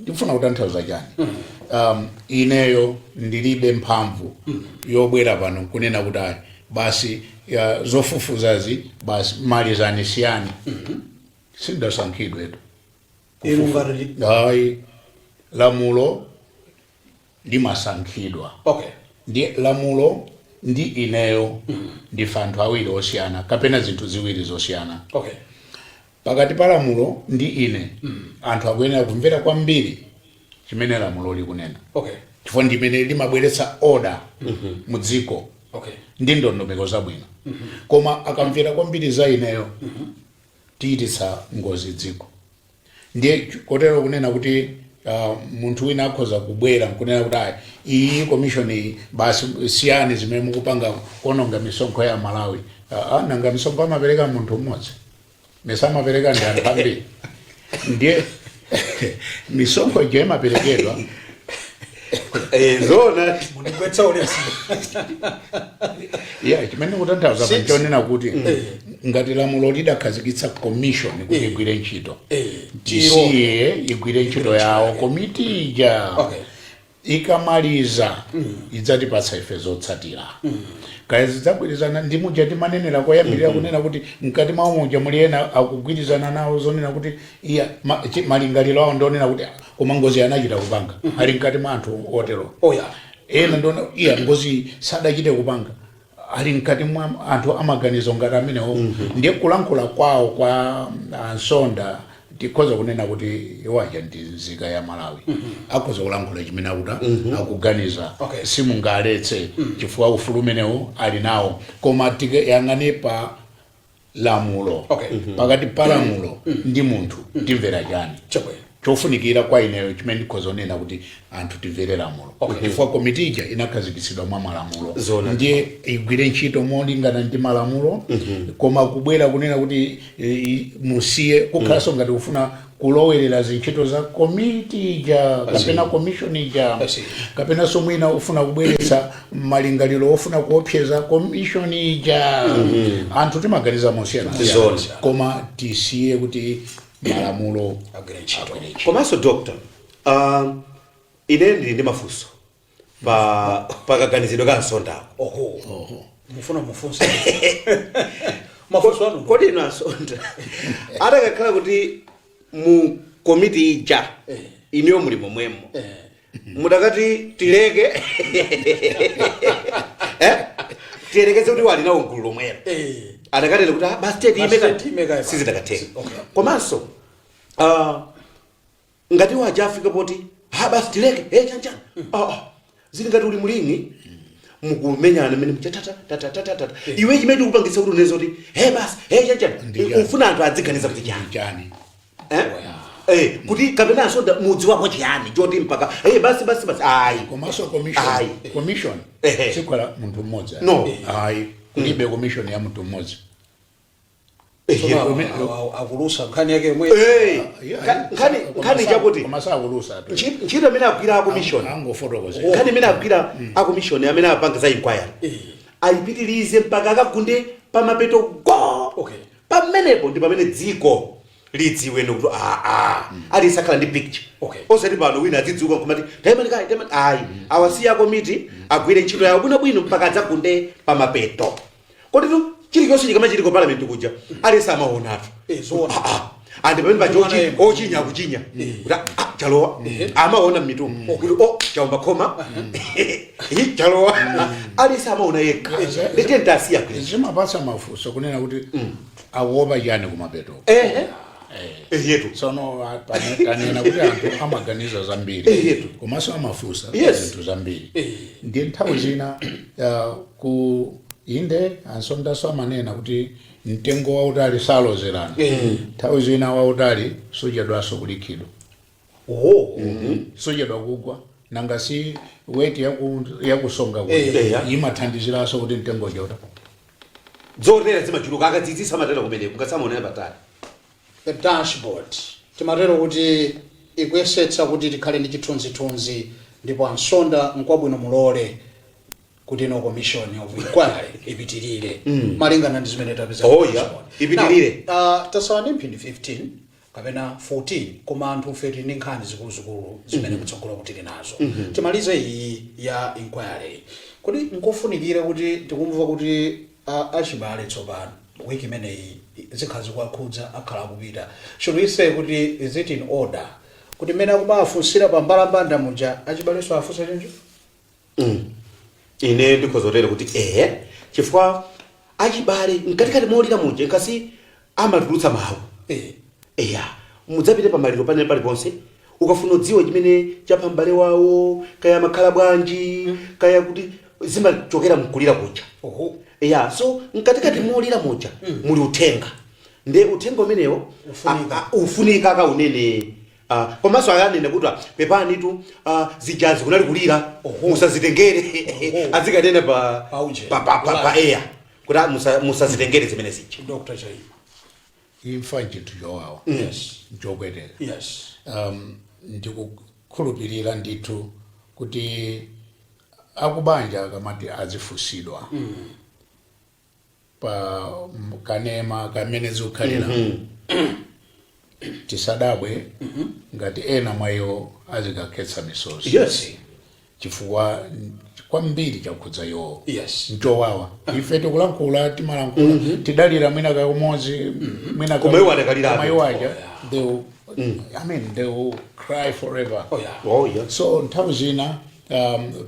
ndifuna kutanthauza chani ineyo ndilibe mphamvu yobwera pano kunena kuti basi zofufuzazi basi malizani siyani sindasankhidwetu hayi lamulo limasankhidwa ndi lamulo ndi ineyo ndife anthu awiri osiyana kapena zinthu ziwiri zosiyana pakati pa lamulo ndi ine anthu akuyenera kumvera kwambiri chimene lamulo likunena chifukwa ndimene limabweretsa order mu dziko ndi ndondomeko zabwino koma akamvera kwambiri za ineyo tiyititsa ngozi dziko ndiye kotero kunena kuti munthu wina akhoza kubwera kunena kuti iyi commission iyi basi siyani zimene mukupanga kuononga misonkho ya Malawi nanga misonkho amapereka munthu mmodzi mesa amapereka ndi anthu ambiri ndiye misonkho ije imaperekedwa zona munigwetsa ulesi chimene kutanthauza panchonena kuti ngati lamulo lidakhazikitsa commission kuti igwire ntchito tisiye igwire ntchito yawo komiti ija ikamaliza idzatipatsa ife zotsatira kaya zidzagwirizana ndi muja timanenera koyambirira kunena kuti mkati mwa muja muli ena akugwirizana nawo zonena kuti iya malingaliro awo ndionena kuti koma ngozi anachita kupanga ali mkati mwa anthu otero ena ndiona iya ngozi sadachite kupanga ali mkati mwa anthu amaganizo ngati amenewo ndiye kulankhula kwawo kwa nsonda tikhoza kunena kuti iwaja ndi nzika ya Malawi akhoza kulankhula chimene akuti akuganiza simungaletse chifukwa ufulu umenewo ali nawo koma tikayang'ane pa lamulo pakati pa lamulo ndi munthu timvera chani chofunikira kwa ineyo chimene ndikhoza kunena kuti anthu timvere lamulo chifukwa komiti ija inakhazikitsidwa mwa malamulo ndiye igwire ntchito molingana ndi malamulo koma kubwera kunena kuti musiye kukhalanso ngati ufuna kulowerera zintchito za komiti ija kapena commission ija kapena somwina ufuna kubweretsa malingaliro ofuna kuopseza commission ija anthu timaganiza mosiyana koma tisiye kuti malamulo komanso Dr. Ine ndili ndi mafunso pakaganizidwe ka nsonda mufuna mufunsa mafunso anu kodi ino ansonda atakakhala kuti mu komiti ija iniyo muli momwemo mudakati tileke tiyerekeze kuti wali nawo gulu lomwelo adakatele kuti basi tiyimeka sizidakatheka komanso ngati waja afika poti basi tileke chanchani zili ngati uli mlingi mukumenyana mene mchatata iwe chimene ukupangisa kuti unene zoti basi chanchani ufuna anthu adziganiza kuti chani kuti kapena sonda mudzi wako chiyani choti mpaka basi ayi komanso commission sikwala munthu mmodzi no ayi kulibe commission ya munthu mmodzi akulusa nkhani yake mwe nkhani chakuti komasa akulusa ntchito amene akugwira a commission angofotokoza nkhani imene akugwira a commission amene apanga za inquiry ayipitirize mpaka akagunde pamapeto go pamenepo ndi pamene dziko lidziwe kuti alisakhala ndi picture osati pano wina adzidziuka kumati tayimani ayi awasiya komiti agwire ntchito yawo bwinobwino mpaka adzagunde pamapeto kotitu chilichonse chikamachitiko parliament kuja alisa amaonatu andi pamene pachochi ochinya akuchinya kuti chalowa amaona mmitumba kuti chaomba khoma chalowa alisa amaona yekha nditenda asiya zimapatsa mafunso kunena kuti awopa chani kumapeto yetu sono tanena kuti anthu amaganiza zambiri komanso amafunsa zinthu zambiri ndiye nthawi zina ku inde ansondaso amanena kuti mtengo wautali salozerana nthawi zina wautali suchedwanso kulikhidwa suchedwa kugwa nanga si weti yakusonga imathandiziraso kuti mtengo chota dzotera zimachuluka akadzidzisa matera kumeneko ngasamuonera patali. The dashboard timatero kuti ikuyesetsa kuti tikhale ndi chithunzithunzi ndipo ansonda nkwabwino mulole kuti no commission of inquiry ipitirire malingana ndi zimene tapeza ipitirire tasawa ndi mphindi 15 kapena 14 koma anthu feti ndi nkhani zikuluzikulu zimene kutsogolo kuti nazo timalize iyi ya inquiry kuti nkofunikira kuti tikumva kuti achibale tsopano wiki imeneyi zikhazi kwakhudza akhala kupita should we say kuti is it in order kuti mena kumafunsira pa mbalambanda muja achibaleso afunsa chenjo ine ndikhozotera kuti chifukwa achibale mkatikati molira muja nkasi amatulutsa mawu mudzapite pamaliro panene paliponse ukafuna udziwa chimene chapha m'bale wawo kaya makhala bwanji kaya kuti zimachokera mkulira kuja so mkatikati molira muja muli uthenga nde uthenga umenewo ufunika kaunene komanso akanena kuti pepani tu zijazi kunali kulira musazitengere azikanena pa air kuti musazitengere zimene zija Dr. Chaima imfa chinthu chowawa chokwetera ndikukhulupirira ndithu kuti akubanja akamati azifusidwa pa kanema kamene zikukhalira tisadabwe ngati ena mwayo azikakhetsa misozi chifukwa kwambiri chakhudza iwo nchowawa ife tikulankhula timalankhula tidalira mwina kakumodzi mwina kamayiwaja they will cry forever so nthawi zina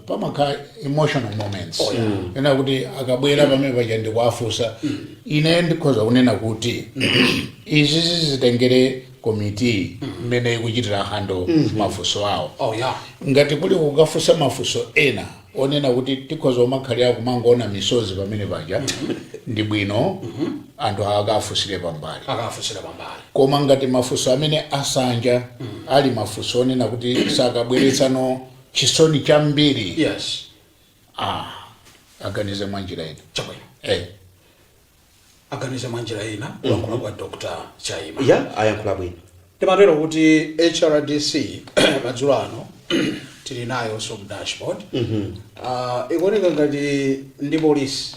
pamakha emotional moments ena kuti akabwera pamene paja ndikuafusa ine ndikhoza kunena kuti izi zitengere komiti imene ikuchitira hando mafunso awo ngati kuli kukafusa mafunso ena onena kuti tikhoza umakhalira kumangoona misozi pamene paja ndi bwino anthu akafusire pambali koma ngati mafunso amene asanja ali mafunso onena kuti sakabweretsano chisoni chambiri aganize mwanjira ina aganize mwanjira ina kulankhula kwa Dr. Chaima ayankhula bwino timatero kuti HRDC madzulo ano tili nayo so dashboard ikuoneka ngati ndi polisi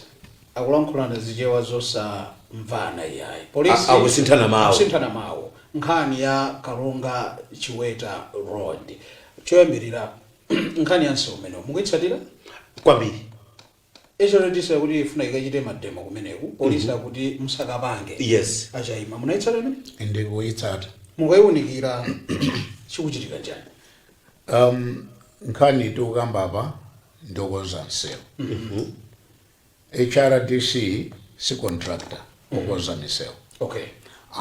akulankhulana zichewa zosamvana iyayi polisi akusinthana mawu nkhani ya Kalonga Chiweta Road choyambirira nkhani yanse umene mukuitsatira kwambiri HRDC kuti ifuna ikachite mademo kumeneku polisi akuti musakapange Achaima munaitsata imene ndikuitsata mukayiunikira chikuchitika njani nkhani tikukamba apa ndokonza msewu HRDC si contractor okonza misewu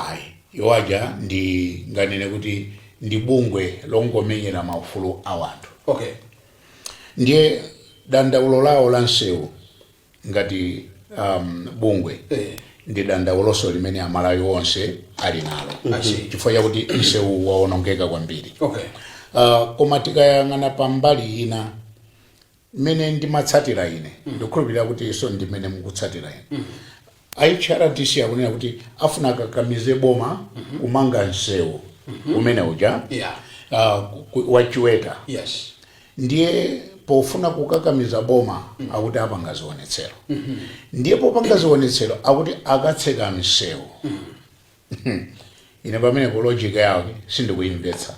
ayi iwaja ndi nganene kuti ndi bungwe longomenyera maufulu a wanthu. Okay. Ndiye dandaulo lawo la nsewu ngati bungwe ndi dandauloso limene amalawi onse ali nalo chifukwa chakuti nsewu waonongeka kwambiri. Okay. Koma tikayang'ana pambali ina mene ndimatsatira ine ndikukhulupirira kuti iso ndimene mukutsatira ine. IHRDC akunena kuti afuna akakamize boma kumanga nsewu umene uja wachiweta. Yes. Ndiye pofuna kukakamiza boma akuti apanga zionetsero. Ndiye popanga zionetsero akuti akatseka msewu. Ine pamene logic yake sindikuyimvetsa.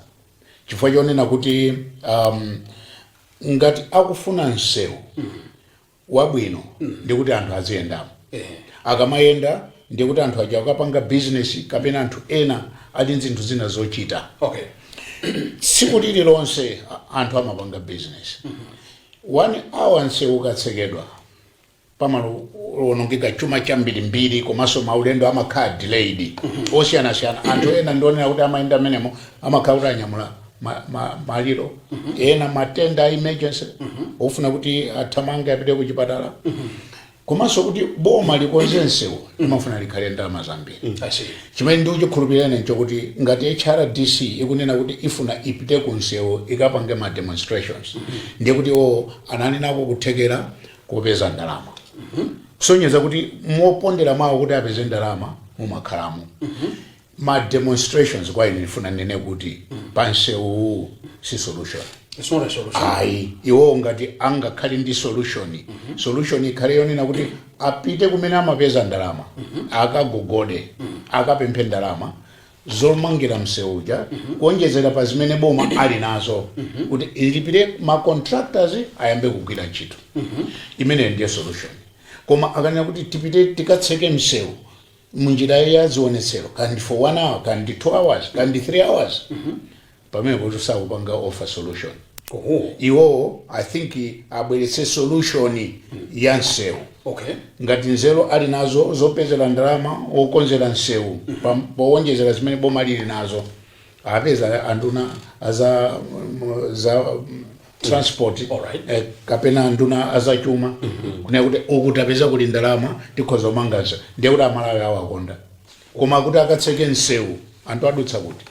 Chifukwa chonena kuti ngati akufuna nsewu wabwino ndikuti anthu aziyendamo. Akamayenda ndikuti anthu aja akapanga business kapena anthu ena ali nzinthu zina zochita. Okay. Siku lililonse anthu amapanga business. 1 hour nsewu ukatsekedwa pamalo onongeka chuma chambirimbiri komanso maulendo amakhala delayed. Osiyanasiyana anthu ena ndionera kuti amayenda menemo amakhala kuti anyamula maliro ena matenda emergency ofuna kuti athamange apite ku chipatala. Komanso kuti boma likonze nsewu limafuna likhale ndalama zambiri. Chimene ndikuchikhulupirira ncho kuti ngati HRDC ikunena kuti ifuna ipite ku nsewu ikapange ma demonstrations ndiye kuti ananenako kuthekera kupeza ndalama. Kusonyeza kuti mopondera mawu kuti apeze ndalama mumakhalamo. Ma demonstrations kwa ine ndifuna nene kuti pansewu si solution. It's not a solution. Ayi, iwo ngati angakhale ndi solution. Solution ikhale yonena kuti apite kumene amapeza ndalama, akagogode, akapemphe ndalama zomangira msewu uja, kuonjezera pa zimene boma ali nazo, kuti ilipire ma contractors ayambe kugwira ntchito. Imene ndiye solution. Koma akanena kuti tipite tikatseke msewu munjira ya zionetsero kandi for 1 hour kandi 2 hours kandi 3 hours. Pamene kuti sakupanga offer solution. Iwo I think abweretse solution ya nsewu. Okay. Ngati nzeru ali nazo zopezera ndalama okonzera nsewu powonjezera zimene boma lili nazo apeza anduna za transport. Kapena anduna azachuma kuna kuti ukutapeza kuli ndalama tikhoza kumangaza ndiye kuti amalawi awakonda. Koma kuti akatseke nsewu anthu adutsa kuti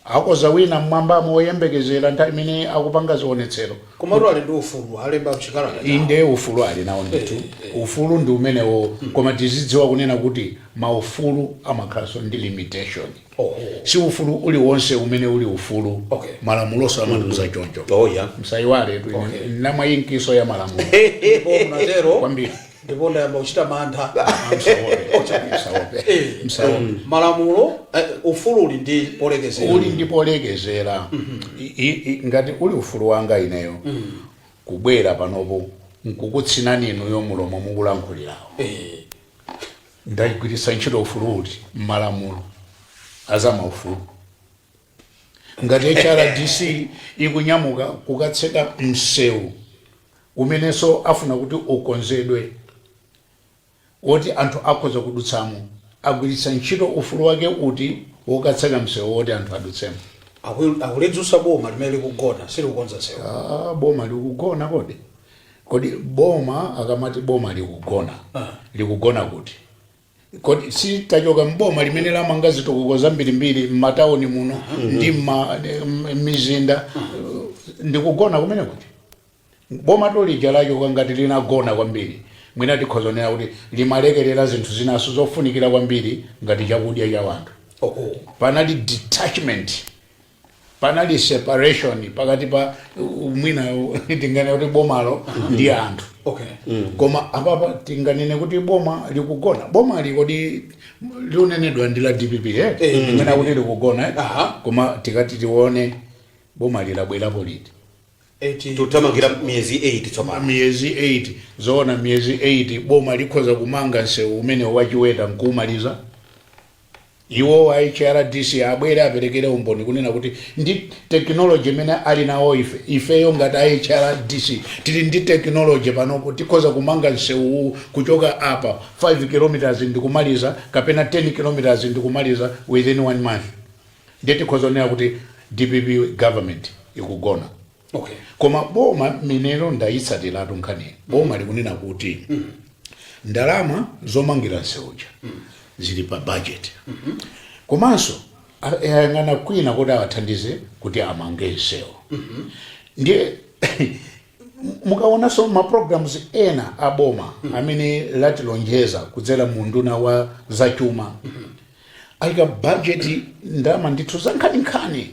akoza wina mmwamba moyembekezera nthawi imene akupanga zionetsero. Koma ali ndi ufulu alemba kuchikala. Inde ufulu ali nawo ndithu. Ufulu ndi umenewo koma tizidziwa kunena kuti maufulu amakhalanso ndi limitation. Si ufulu uli wonse umene uli ufulu. Malamuloso amatiuza choncho. Msayiwale tu namwa inkiso ya malamulo. Munatero kwambiri. Ndipo ndayamba kuchita mantha. Msawope. Malamulo ufulu uli ndi polekezera. Uli ndi polekezera. Ngati uli ufulu wanga ineyo kubwera panopo nkukutsinani inu yomulomo mukulankhulirawo. Ndagwiritsa ntchito ufulu uti malamulo azama ufulu. Ngati HRDC ikunyamuka kukatseka msewu umenenso afuna kuti ukonzedwe woti anthu akhoza kudutsamo agwiritsa ntchito ufulu wake uti wokatseka msewu woti anthu adutsemo. Akuledzusa boma limene likugona sili kukonza nsewu. Boma likugona kodi boma akamati boma likugona likugona kuti kodi si tachoka mboma limene lamanga zitukuko zambirimbiri m'matauni muno ndi mizinda ndikugona kumene kuti boma tolija lacho ngati linagona kwambiri mwina tikhoza kunena kuti limalekerera zinthu zinaso zofunikira kwambiri ngati chakudya cha wanthu. Panali detachment, panali separation pakati pa mwina tingane kuti bomalo ndi anthu. Koma apapa tinganene kuti boma likugona. Boma likodi lionenedwa ndi la DPP mwina kuti likugona koma tikati tione boma lilabwerapo liti. Tutamangira miezi 8 tsopano. Miezi 8 zoona miezi 8 boma likhoza kumanga nsewu umene wachiweta nkumaliza. Iwo HRDC abwera aperekera umboni kunena kuti ndi technology imene ali nawo ifeyo ngati HRDC tili ndi technology panopo tikhoza kumanga nsewu kuchoka apa 5 kilometers ndikumaliza kapena 10 kilometers ndikumaliza within 1 month. Ndiye tikhoza kunena kuti DPP government ikugona. Okay. Koma boma minero ndayitsatiratu nkhani. Boma likunena kuti ndalama zomangira nseuja zili pa budget. Komanso ayang'ana kwina kuti awathandize kuti amange nsewu. Ndiye mukaona so ma programs ena aboma amene latilonjeza kudzera munduna wa zachuma ayika budget ndalama ndithu za nkhani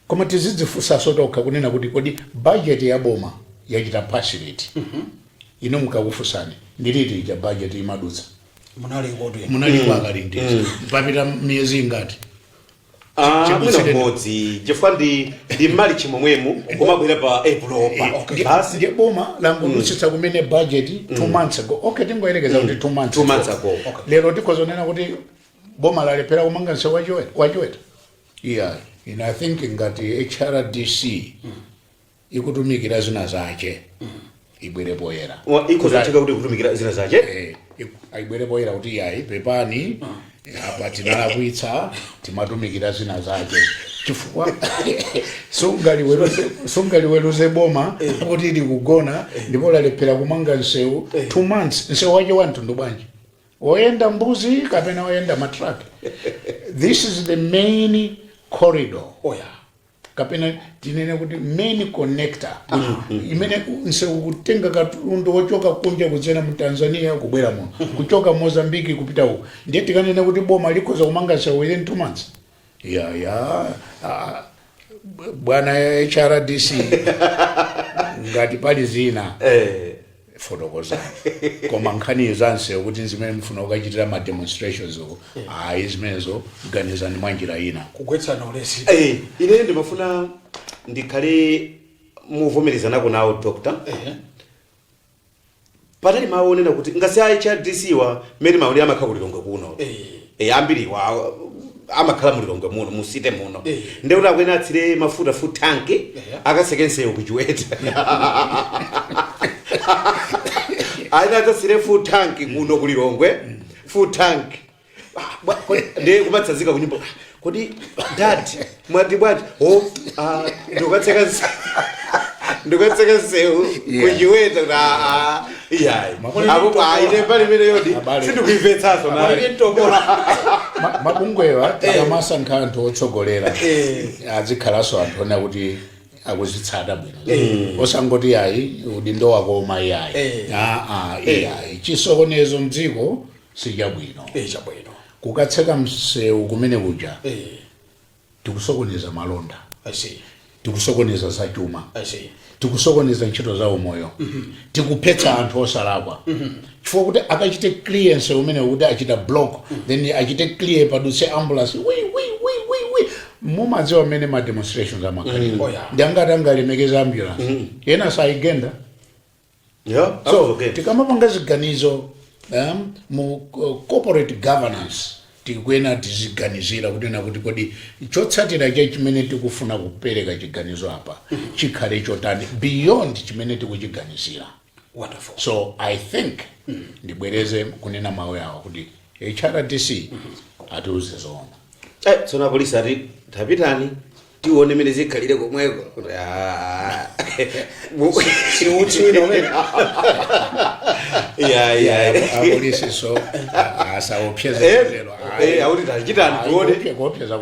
koma tizidzifunsa sotokha kunena kuti kodi budget ya boma yachita pass rate ino mukakufunsani ndiliti cha budget imadutsa munali kwakalindeza papita miyezi ingati mwina mmodzi chifukwa ndi mali chimomwemu kumabwera pa April basi ndiye boma langodutsitsa kumene budget 2 months ago. Okay, tingoyerekeza kuti 2 months ago. Lero tikozonena kuti boma lalephera kumanga nsewu wachiweta. Yeah, and I think ngati HRDC ikutumikira zina zache ibwere poyera. Ikozatika kuti kutumikira zina zache? Ibwere poyera kuti yayi pepani apa tinalakwitsa timatumikira zina zache. Chifukwa sungali weruze boma kuti likugona ndipo lalephera kumanga nsewu 2 months. Nsewu wache wantundu bwanji? Oyenda mbuzi kapena oyenda matraki. This is the main corridor. Kapena tinene kuti main connector. Imene nsewu kutenga katundu wochoka kunja kudzera mu Tanzania kubwera muno. Kuchoka Mozambique kupita uko. Ndiye tikanena kuti boma likoza kumanga nsewu within 2 months. Bwana HRDC ngati pali zina fotokozani koma nkhani zanse kuti zimene mfuna ukachitira ma demonstrations ayi zimenezo ganizani mwanjira ina kugwetsana ulesi. Ine ndimafuna ndikhale muvomerezanako nawo doctor. Patali maonena kuti ngasi HRDC wa meri mauli amakhala kulilongwe kuno. Ambiri wa amakhala mulilongwe muno musite muno. Ndekuti akwena atsire mafuta full tank akasekenseyo kuchiweta. Aina atasire full tank kuno kulilongwe full tank. Ndiye kumatsazika kunyumba. Kodi dad mwati bwati ndokatseka nsewu kuchiweta na iyayi apo aine pali mene yodi sindikuimvetsaso na ntokola mabungwewa tikamasankha anthu otsogolera azikhalaso anthu ona kuti akuzitsata bwino osangoti yayi udindo wako oma yayi iyayi chisokonezo mdziko sichabwino chabwino kukatseka msewu kumene kuja tikusokoneza malonda tikusokoneza zachuma tikusokoneza ntchito za umoyo tikuphetsa anthu osalakwa chifukwa kuti akachite clearance umene kuti achita block then achite clear padutse ambulance mumadziwa amene ma demonstrations amakhalira ndi angati angalemekeza ambulance ena saigenda so tikamapanga ziganizo mu corporate governance tikwena tiziganizira kunena kuti kodi chotsatira cha chimene tikufuna kupereka chiganizo apa chikhale chotani beyond chimene tikuchiganizira. Wonderful. So I think ndibwereze kunena mawu yawo kuti HRDC atiuze zona. Tsona polisi ati tapitani tione mene zikhalire komweko. Polisi so asaopseza lero auti tachitani tuone kuopseza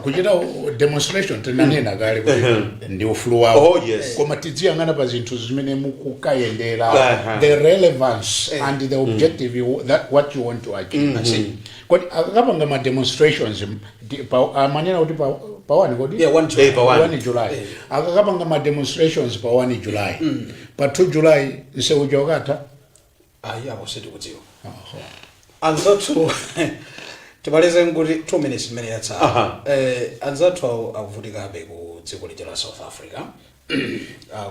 kuchita demonstration tinanena kale kuti ndi ufulu wawo koma tidziyang'ana pa zinthu zimene mukukayendera the relevance and the objective that what you want to achieve. Kodi akapanga ma demonstrations amanena kuti pa 1 kodi 1 July akapanga ma demonstrations pa 1 July pa 2 July nsewu jokata apo sitikudziwa anzathu tibaleze ngoti 2 minutes imene yatsa anzathu akuvutikabe ku dziko lija la South Africa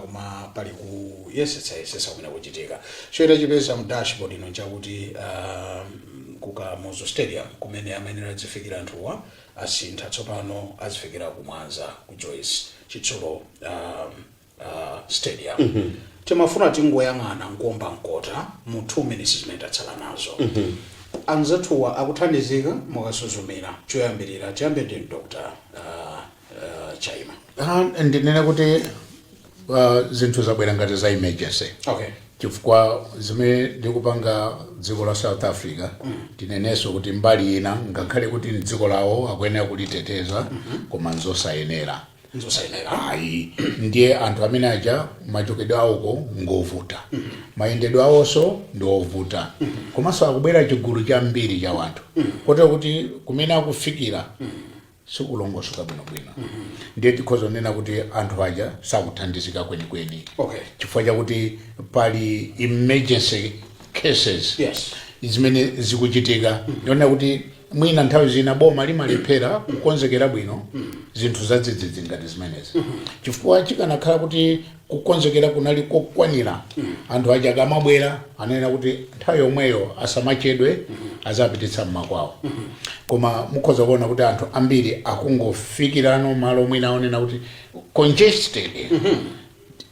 koma pali ku yesesa kumene kuchitika choita chipeza mu dashboard ino chakuti kuka Mozo Stadium kumene amenera azifikira anthuwa asintha tsopano azifikira ku Mwanza ku Joyce Chitsulo Stadium. Timafuna tingoyang'ana ngomba nkota mu 2 minutes zimene tatsala nazo. anzathuwa akuthandizika mukasuzumira choyambirira tiyambe ndi Dr. Chaima. Ndinena kuti zinthu zabwera ngati za emergency. Okay. Chifukwa zimene ndikupanga dziko la South Africa tinenenso kuti mbali ina ngakhale kuti dziko lawo akuyenera kuliteteza koma nzosayenera. Ayi ndiye anthu amene aja machokedwe awoko ngovuta, mayendedwe awonso ndi ovuta, komanso akubwera chigulu chambiri cha wanthu kotero kuti kumene akufikira sikulongosoka bwinobwino. Ndiye tikhoza kunena kuti anthu aja sakuthandizika kwenikweni. Okay. Chifukwa chakuti pali emergency cases zimene zikuchitika yona kuti mwina nthawi zina boma limalephera kukonzekera bwino zinthu zadzidzidzi ngati zimenezi. Chifukwa chikanakhala kuti kukonzekera kunali kokwanira anthu aja akamabwera anena kuti nthawi yomweyo asamachedwe azapititsa mmakwawo. Koma mukhoza kuona kuti anthu ambiri akungofikirano malo mwina aonena kuti congested.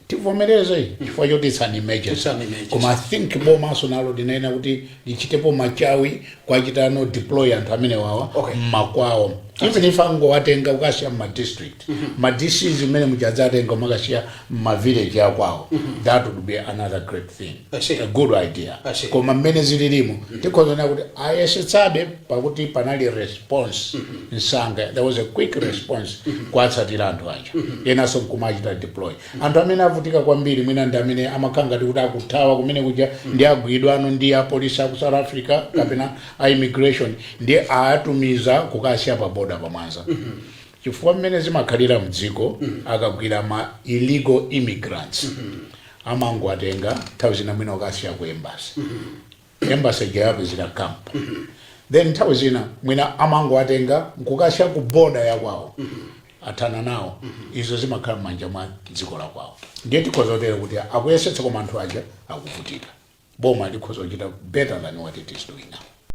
Tivomereze chifukwa choti it's an emergency. Koma I think bomaso nalo linena kuti lichitepo machawi kwachitano deploy anthu amene wawa mmakwawo. Even if angowatenga ukasiya ma district, ma DCs imene muchadzatenga makasiya ma village yakwawo, that would be another great thing. A good idea. Koma mmene zililimu tikhozana kuti ayesetsabe pakuti panali response nsanga. There was a quick response kwatsatira anthu aja. Yenaso nkumachita deploy. Anthu amene avutika kwambiri mwina ndi amene amakanga kuti akuthawa kumene kuja ndi agwidwa ano ndi a police aku South Africa kapena a immigration ndi atumiza kukasiya pa border pamwanza. Chifukwa mmene zimakhalira mdziko akagwira ma illegal immigrants amango atenga nthawi zina mwina ukasiya ku embassy. Embassy jawabe zina camp. Then nthawi zina mwina amango atenga kukasiya ku border yakwawo. Athana nawo izo zimakhala manja mwa dziko la kwawo. Ndiye tikhoza kutero kuti akuyesetsa koma anthu aja akuvutika. Boma likhoza kuchita better than what it is doing now.